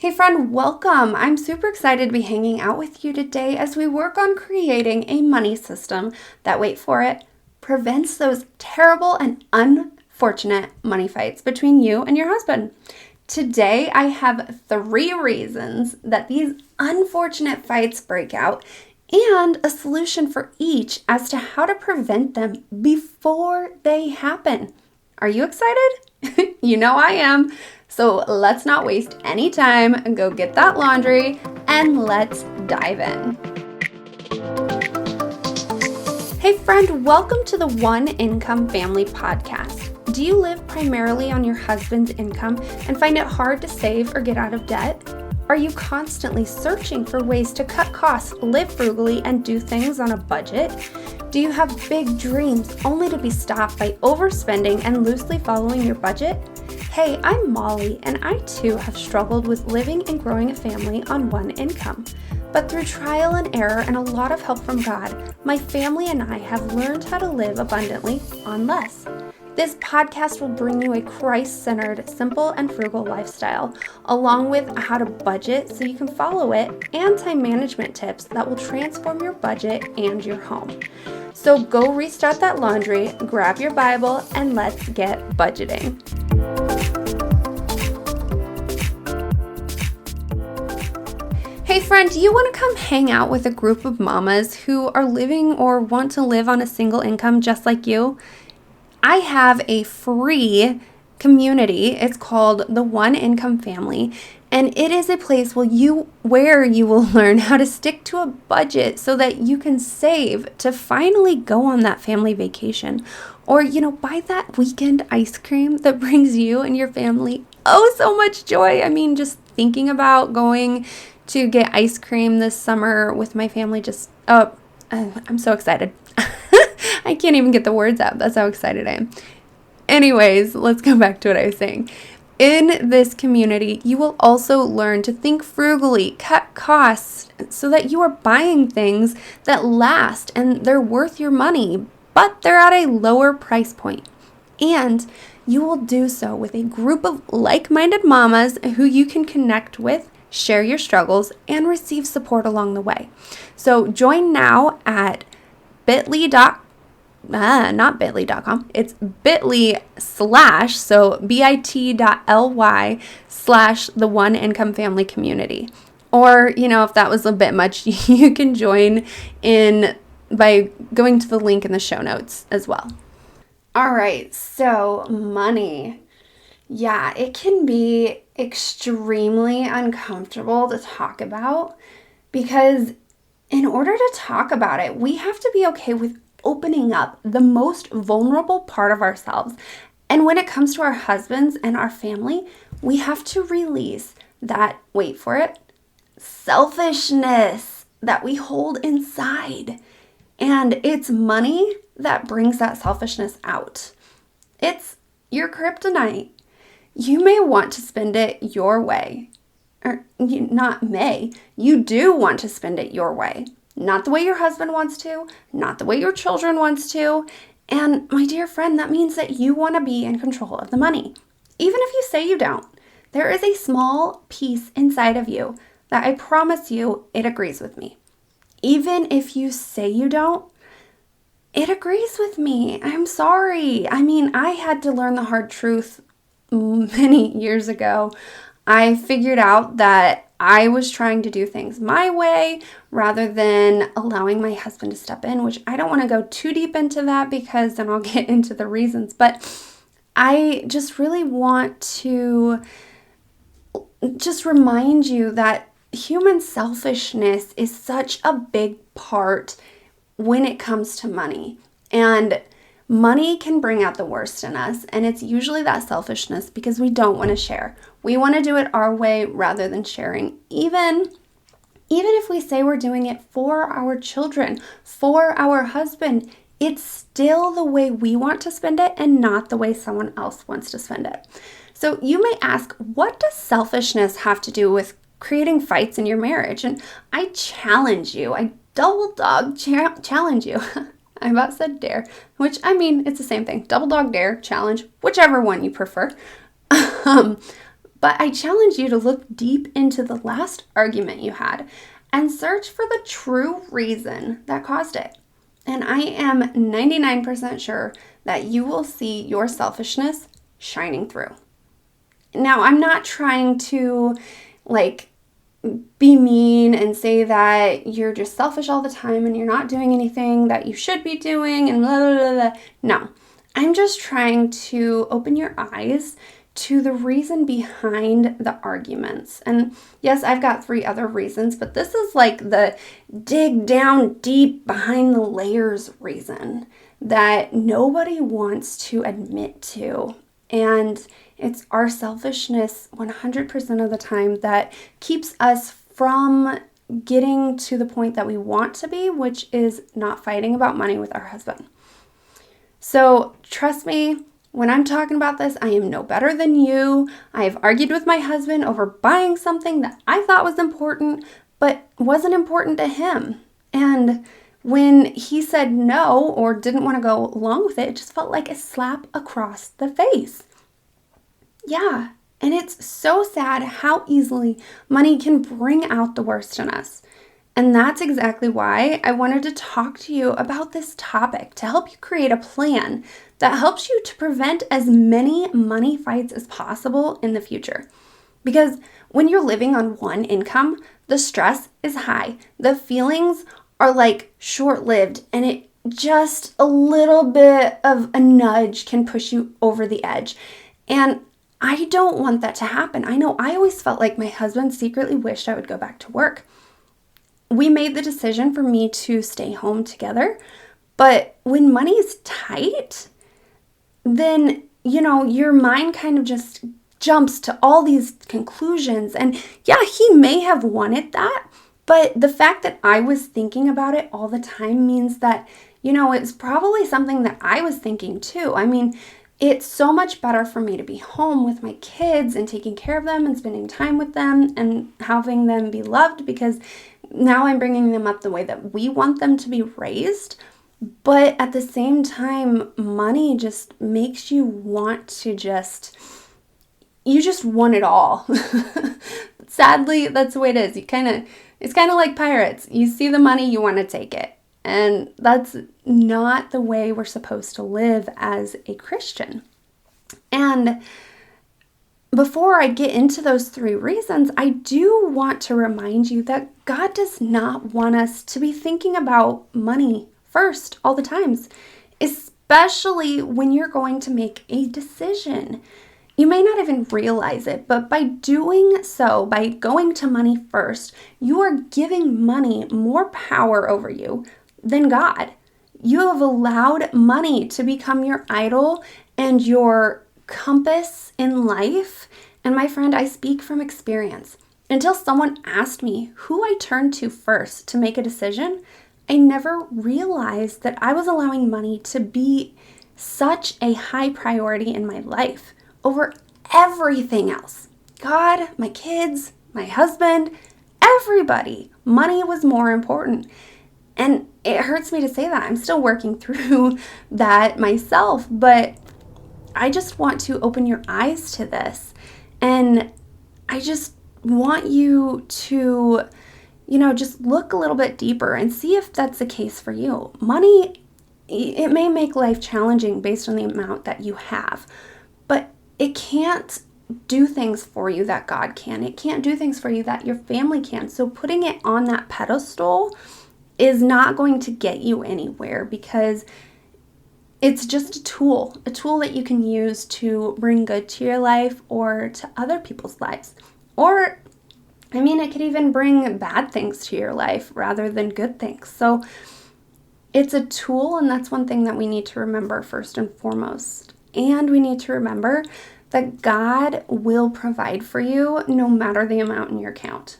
Hey friend, welcome. I'm super excited to be hanging out with you today as we work on creating a money system that, wait for it, prevents those terrible and unfortunate money fights between you and your husband. Today, I have 3 reasons that these unfortunate fights break out and a solution for each as to how to prevent them before they happen. Are you excited? You know I am. So let's not waste any time and go get that laundry and let's dive in. Hey friend, welcome to the One Income Family Podcast. Do you live primarily on your husband's income and find it hard to save or get out of debt? Are you constantly searching for ways to cut costs, live frugally, and do things on a budget? Do you have big dreams only to be stopped by overspending and loosely following your budget? Hey, I'm Molly, and I too have struggled with living and growing a family on one income. But through trial and error and a lot of help from God, my family and I have learned how to live abundantly on less. This podcast will bring you a Christ-centered, simple and frugal lifestyle, along with how to budget so you can follow it, and time management tips that will transform your budget and your home. So go restart that laundry, grab your Bible, and let's get budgeting. Hey friend, do you want to come hang out with a group of mamas who are living or want to live on a single income just like you? I have a free community. It's called the One Income Family, and it is a place where you will learn how to stick to a budget so that you can save to finally go on that family vacation, or buy that weekend ice cream that brings you and your family so much joy. I mean, just thinking about going to get ice cream this summer with my family, I'm so excited. I can't even get the words out. That's how excited I am. Anyways, let's go back to what I was saying. In this community, you will also learn to think frugally, cut costs so that you are buying things that last and they're worth your money, but they're at a lower price point. And you will do so with a group of like-minded mamas who you can connect with, share your struggles, and receive support along the way. So join now at not bit.ly.com. It's bit.ly/ so bit.ly/ the One Income Family Community. Or, if that was a bit much, you can join in by going to the link in the show notes as well. All right, so money. Yeah, it can be extremely uncomfortable to talk about because in order to talk about it, we have to be okay with opening up the most vulnerable part of ourselves. And when it comes to our husbands and our family, we have to release that, wait for it, selfishness that we hold inside. And it's money that brings that selfishness out. It's your kryptonite. You may want to spend it your way. Or not may. You do want to spend it your way. Not the way your husband wants to, not the way your children wants to. And my dear friend, that means that you want to be in control of the money. Even if you say you don't, there is a small piece inside of you that I promise you it agrees with me. Even if you say you don't, it agrees with me. I'm sorry. I mean, I had to learn the hard truth many years ago. I figured out that I was trying to do things my way rather than allowing my husband to step in, which I don't want to go too deep into that because then I'll get into the reasons. But I just really want to just remind you that human selfishness is such a big part when it comes to money. And money can bring out the worst in us, and it's usually that selfishness because we don't want to share. We want to do it our way rather than sharing. Even if we say we're doing it for our children, for our husband, it's still the way we want to spend it and not the way someone else wants to spend it. So you may ask, what does selfishness have to do with creating fights in your marriage? And I challenge you, I double dog challenge you. I about said dare, which I mean, it's the same thing. Double dog dare, challenge, whichever one you prefer. But I challenge you to look deep into the last argument you had and search for the true reason that caused it. And I am 99% sure that you will see your selfishness shining through. Now, I'm not trying to be mean and say that you're just selfish all the time and you're not doing anything that you should be doing and blah, blah, blah, blah. No, I'm just trying to open your eyes to the reason behind the arguments. And yes, I've got 3 other reasons, but this is the dig down deep behind the layers reason that nobody wants to admit to. And it's our selfishness 100% of the time that keeps us from getting to the point that we want to be, which is not fighting about money with our husband. So trust me, when I'm talking about this, I am no better than you. I have argued with my husband over buying something that I thought was important, but wasn't important to him. And when he said no or didn't want to go along with it, it just felt like a slap across the face. Yeah, and it's so sad how easily money can bring out the worst in us. And that's exactly why I wanted to talk to you about this topic, to help you create a plan that helps you to prevent as many money fights as possible in the future. Because when you're living on one income, the stress is high. The feelings are short-lived, and it just a little bit of a nudge can push you over the edge. And I don't want that to happen. I know I always felt like my husband secretly wished I would go back to work. We made the decision for me to stay home together, but when money is tight, then, your mind kind of just jumps to all these conclusions. And yeah, he may have wanted that, but the fact that I was thinking about it all the time means that, it's probably something that I was thinking too. I mean, it's so much better for me to be home with my kids and taking care of them and spending time with them and having them be loved, because now I'm bringing them up the way that we want them to be raised. But at the same time, money just makes you want to you just want it all. Sadly, that's the way it is. It's kind of like pirates. You see the money, you want to take it. And that's not the way we're supposed to live as a Christian. And before I get into those 3 reasons, I do want to remind you that God does not want us to be thinking about money first all the times, especially when you're going to make a decision. You may not even realize it, but by doing so, by going to money first, you are giving money more power over you than God. You have allowed money to become your idol and your compass in life. And my friend, I speak from experience. Until someone asked me who I turned to first to make a decision, I never realized that I was allowing money to be such a high priority in my life over everything else. God, my kids, my husband, everybody. Money was more important. And it hurts me to say that. I'm still working through that myself, but I just want to open your eyes to this. And I just want you to, just look a little bit deeper and see if that's the case for you. Money, it may make life challenging based on the amount that you have, but it can't do things for you that God can. It can't do things for you that your family can. So putting it on that pedestal is not going to get you anywhere, because it's just a tool that you can use to bring good to your life or to other people's lives. Or, it could even bring bad things to your life rather than good things. So it's a tool, and that's one thing that we need to remember first and foremost. And we need to remember that God will provide for you no matter the amount in your account.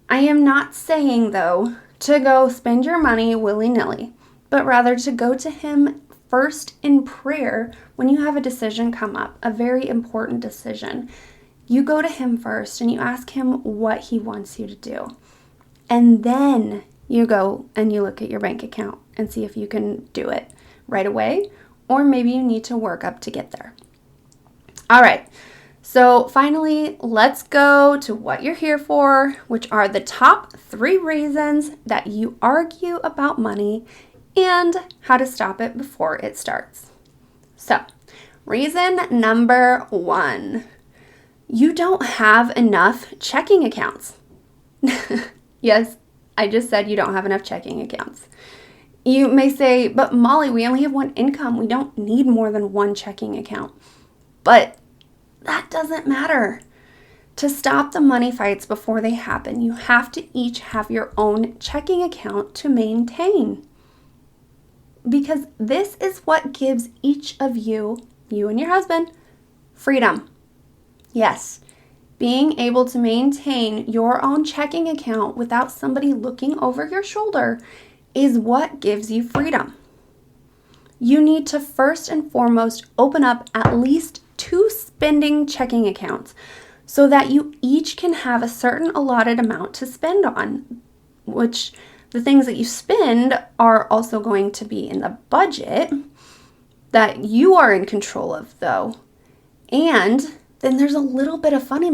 I am not saying, though, to go spend your money willy-nilly, but rather to go to Him first in prayer when you have a decision come up, a very important decision. You go to Him first and you ask Him what He wants you to do. And then you go and you look at your bank account and see if you can do it right away, or maybe you need to work up to get there. All right. So finally, let's go to what you're here for, which are the top 3 reasons that you argue about money and how to stop it before it starts. So, reason number 1, you don't have enough checking accounts. Yes, I just said you don't have enough checking accounts. You may say, but Molly, we only have one income. We don't need more than one checking account. But that doesn't matter. To stop the money fights before they happen, you have to each have your own checking account to maintain. Because this is what gives each of you and your husband, freedom. Yes, being able to maintain your own checking account without somebody looking over your shoulder is what gives you freedom. You need to first and foremost open up at least 2 spending checking accounts so that you each can have a certain allotted amount to spend on, which the things that you spend are also going to be in the budget that you are in control of, though. And then there's a little bit of funny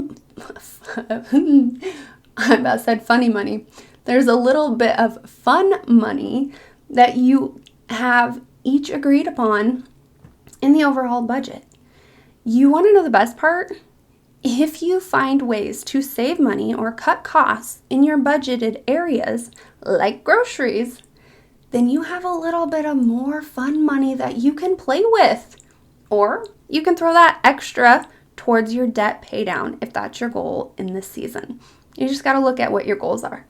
money. There's a little bit of fun money that you have each agreed upon in the overall budget. You want to know the best part? If you find ways to save money or cut costs in your budgeted areas, like groceries, then you have a little bit of more fun money that you can play with. Or you can throw that extra towards your debt pay down if that's your goal in this season. You just got to look at what your goals are.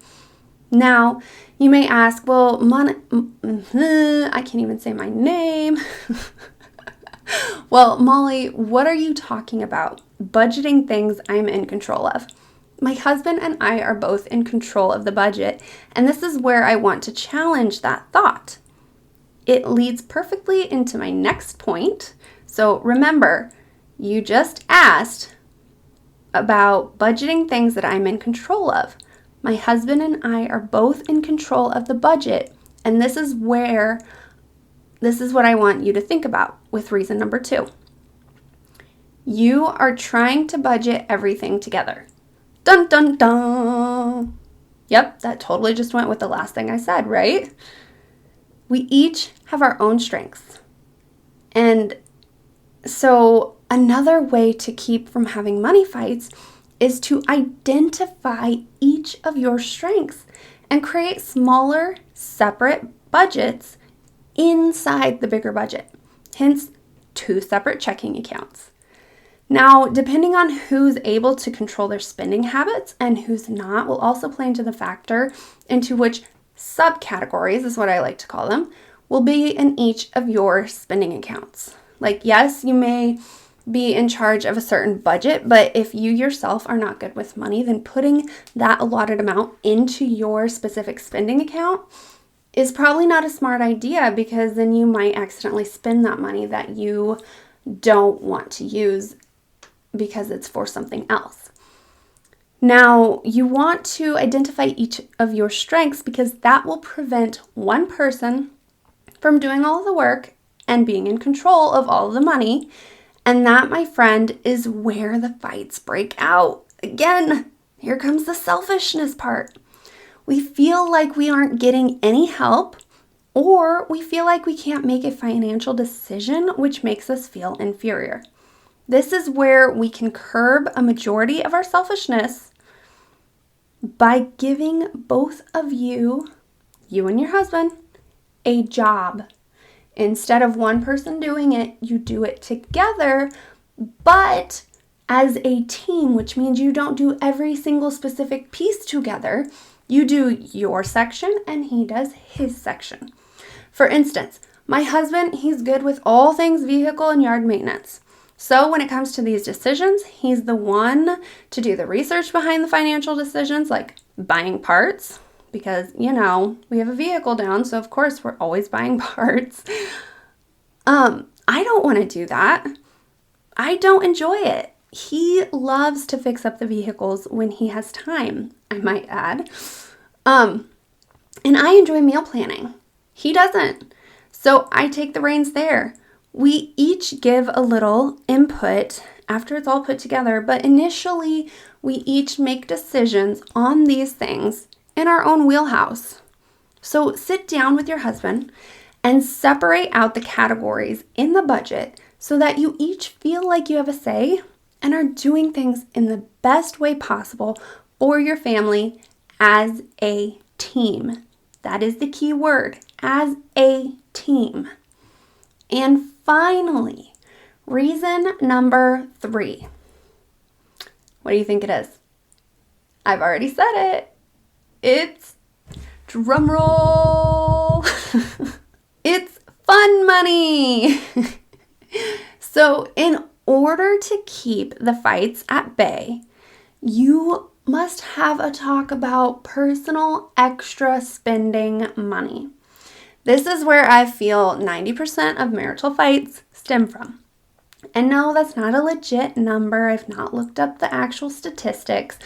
Now, you may ask, well, I can't even say my name. Well, Molly, what are you talking about? Budgeting things I'm in control of. My husband and I are both in control of the budget, and this is where I want to challenge that thought. It leads perfectly into my next point. So remember, you just asked about budgeting things that I'm in control of. My husband and I are both in control of the budget, and this is what I want you to think about with reason number 2. You are trying to budget everything together. Dun, dun, dun. Yep, that totally just went with the last thing I said, right? We each have our own strengths. And so another way to keep from having money fights is to identify each of your strengths and create smaller, separate budgets inside the bigger budget. Hence, 2 separate checking accounts. Now, depending on who's able to control their spending habits and who's not will also play into the factor into which subcategories, is what I like to call them, will be in each of your spending accounts. Like, yes, you may be in charge of a certain budget, but if you yourself are not good with money, then putting that allotted amount into your specific spending account is probably not a smart idea, because then you might accidentally spend that money that you don't want to use because it's for something else. Now, you want to identify each of your strengths because that will prevent one person from doing all of the work and being in control of all of the money. And that, my friend, is where the fights break out. Again, here comes the selfishness part. We feel like we aren't getting any help, or we feel like we can't make a financial decision, which makes us feel inferior. This is where we can curb a majority of our selfishness by giving both of you and your husband, a job. Instead of one person doing it, you do it together, but as a team, which means you don't do every single specific piece together. You do your section and he does his section. For instance, my husband, he's good with all things vehicle and yard maintenance. So when it comes to these decisions, he's the one to do the research behind the financial decisions, like buying parts, because, we have a vehicle down, so of course we're always buying parts. I don't want to do that. I don't enjoy it. He loves to fix up the vehicles when he has time, I might add. And I enjoy meal planning. He doesn't. So I take the reins there. We each give a little input after it's all put together, but initially we each make decisions on these things in our own wheelhouse. So sit down with your husband and separate out the categories in the budget so that you each feel like you have a say and are doing things in the best way possible for your family as a team. That is the key word, as a team. And finally, reason number 3. What do you think it is? I've already said it. It's, drum roll, it's fun money. So in order to keep the fights at bay, you must have a talk about personal extra spending money. This is where I feel 90% of marital fights stem from. And no, that's not a legit number. I've not looked up the actual statistics,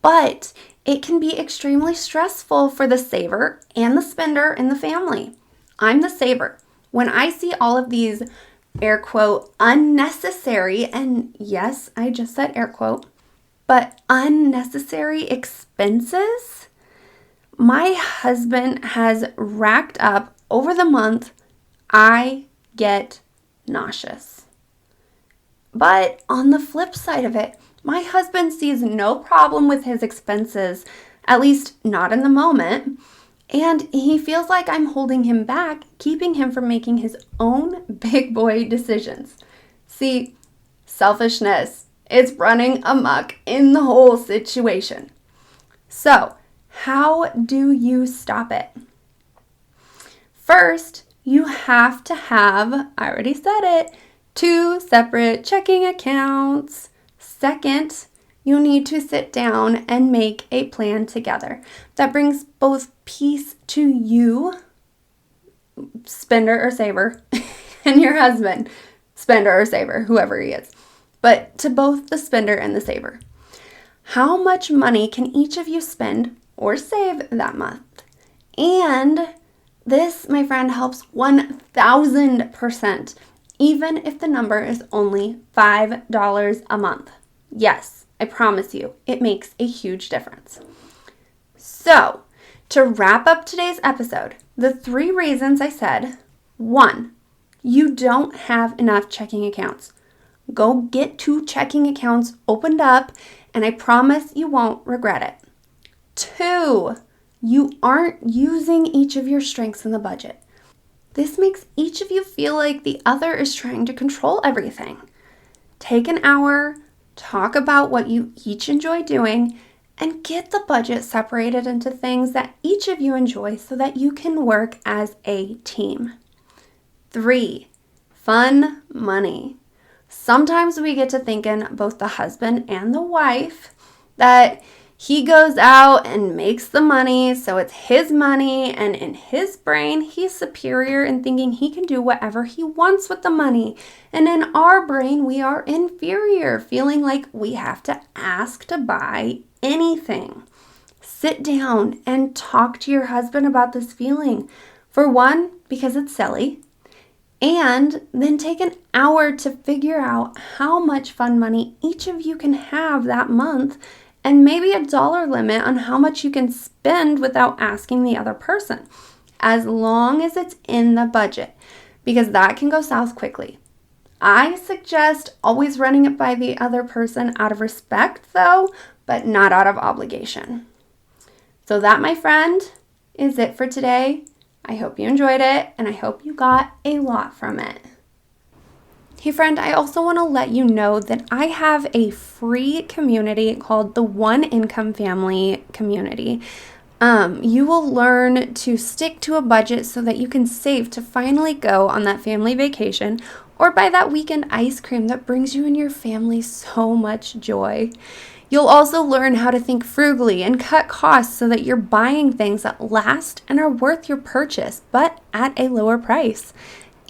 but it can be extremely stressful for the saver and the spender in the family. I'm the saver. When I see all of these air quote unnecessary, and yes, I just said air quote, but unnecessary expenses, my husband has racked up over the month. I get nauseous. But on the flip side of it, my husband sees no problem with his expenses, at least not in the moment, and he feels like I'm holding him back, keeping him from making his own big boy decisions. See, selfishness is running amok in the whole situation. So, how do you stop it? First, you have to have, I already said it, 2 separate checking accounts. Second, you need to sit down and make a plan together that brings both peace to you, spender or saver, and your husband, spender or saver, whoever he is, but to both the spender and the saver. How much money can each of you spend or save that month? And this, my friend, helps 1,000%, even if the number is only $5 a month. Yes, I promise you, it makes a huge difference. So, to wrap up today's episode, the 3 reasons I said: 1, you don't have enough checking accounts. Go get 2 checking accounts opened up, and I promise you won't regret it. 2, you aren't using each of your strengths in the budget. This makes each of you feel like the other is trying to control everything. Take an hour, talk about what you each enjoy doing, and get the budget separated into things that each of you enjoy so that you can work as a team. 3, fun money. Sometimes we get to thinking, both the husband and the wife, that he goes out and makes the money, so it's his money, and in his brain, he's superior in thinking he can do whatever he wants with the money. And in our brain, we are inferior, feeling like we have to ask to buy anything. Sit down and talk to your husband about this feeling. For one, because it's silly. And then take an hour to figure out how much fun money each of you can have that month, and maybe a dollar limit on how much you can spend without asking the other person, as long as it's in the budget, because that can go south quickly. I suggest always running it by the other person out of respect, though, but not out of obligation. So that, my friend, is it for today. I hope you enjoyed it, and I hope you got a lot from it. Hey friend, I also want to let you know that I have a free community called the One Income Family Community. You will learn to stick to a budget so that you can save to finally go on that family vacation or buy that weekend ice cream that brings you and your family so much joy. You'll also learn how to think frugally and cut costs so that you're buying things that last and are worth your purchase, but at a lower price.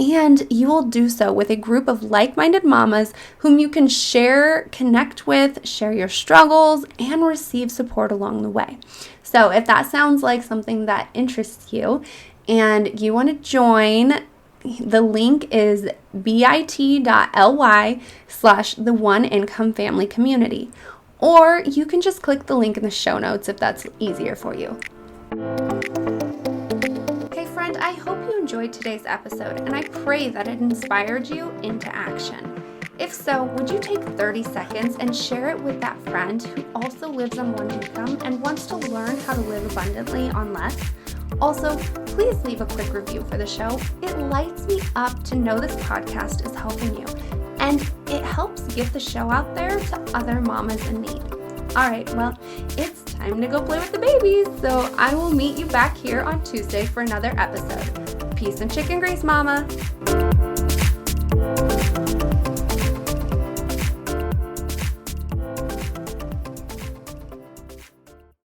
And you will do so with a group of like-minded mamas whom you can share, connect with, share your struggles, and receive support along the way. So if that sounds like something that interests you and you want to join, The link is bit.ly/the One Income Family Community. Or you can just click the link in the show notes if that's easier for you. Hey friend, I hope you enjoyed today's episode, and I pray that it inspired you into action. If so, would you take 30 seconds and share it with that friend who also lives on one income and wants to learn how to live abundantly on less? Also, please leave a quick review for the show. It lights me up to know this podcast is helping you, and it helps get the show out there to other mamas in need. All right, well, it's time to go play with the babies, so I will meet you back here on Tuesday for another episode. Peace and chicken grease, mama.